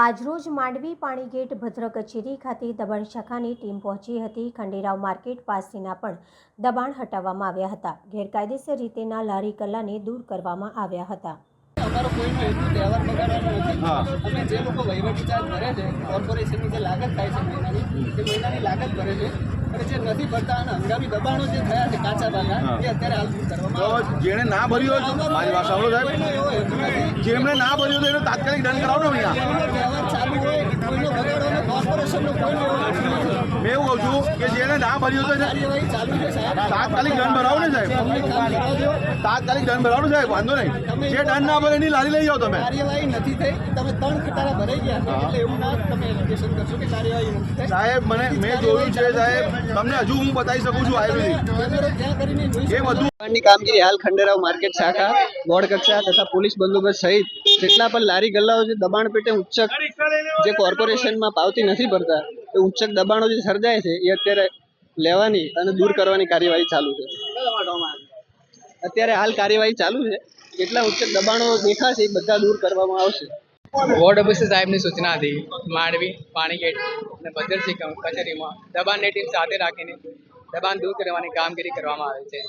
આજરોજ માંડવી પાણીગેટ ભદ્ર કચેરી ખાતે દબાણ શાખાની ટીમ પહોંચી હતી। ખંડેરાવ માર્કેટ પાસેના પણ દબાણ હટાવવામાં આવ્યા હતા। ગેરકાયદેસર રીતેના લારી ગલ્લાને દૂર કરવામાં આવ્યા હતા। અમારો કોઈનો હેતુ તહેવાર બગાડવાનો નથી। અમે જે લોકો વહીવટી ચાર્જ ભરે છે, કોર્પોરેશનની જે લાગત થાય છે મહિનાની, તે મહિનાની લાગત ભરે છે, અને જે નથી ભરતા અને હંગામી દબાણો જે થયા છે કાચા ભાગના, એ અત્યારે હાલ દૂર કરવામાં આવે છે। જેણે ના ભર્યું હોય, મારી વાત સાંભળો સાહેબ, જેમણે ના ભર્યું હોય એને તાત્કાલિક દંડ કરાવો ને અહીંયા। તહેવાર ચાલુ હોય, કોઈનો બગાડવાનો કોર્પોરેશનનો કોઈનો એવો હેતુ નથી। મેં એવું કહું છું કે જેને ના ભર્યું હોય કાર્યવાહી ચાલુ છે સાહેબ, તાત્કાલિક દંડ ભરાવો ને સાહેબ, તાત્કાલિક દંડ ભરાવો ને સાહેબ, વાંધો નહીં। જે દંડ ના ભરે એની લારી લઈ જાઓ તમે। કાર્યવાહી નથી થઈ, તમે 3 ખટારા ભરાઈ ગયા છે, એટલે એવું ના તમે એલિગેશન કરશો કે કાર્યવાહી નથી થઈ। સાહેબ મેં જોયું છે સાહેબ, તમને હજુ હું બતાવી શકું છું આયુર્વેદિક એ બધું ની કામગીરી હાલ ખંડેરાવ માર્કેટ શાખા, બોર્ડ કક્ષા તથા પોલીસ બંદોબસ્ત સહિત જેટલા પણ લારી ગલ્લાઓ છે દબાણ પેટે ઉચ્ચક જે કોર્પોરેશનમાં પાવતી નથી ભરતા, એ ઉચ્ચક દબાણો જે સર્જાય છે એ અત્યારે લેવાની અને દૂર કરવાની કાર્યવાહી ચાલુ છે। અત્યારે હાલ કાર્યવાહી ચાલુ છે, જેટલા ઉચ્ચક દબાણો દેખાશે એ બધા દૂર કરવામાં આવશે। વોર્ડ ઓફિસર સાહેબની સૂચના હતી માંડવી પાણીગેટ અને ભદ્રસિંહ કચેરીમાં દબાણની ટીમ સાથે રાખીને દબાણ દૂર કરવાની કામગીરી કરવામાં આવે છે।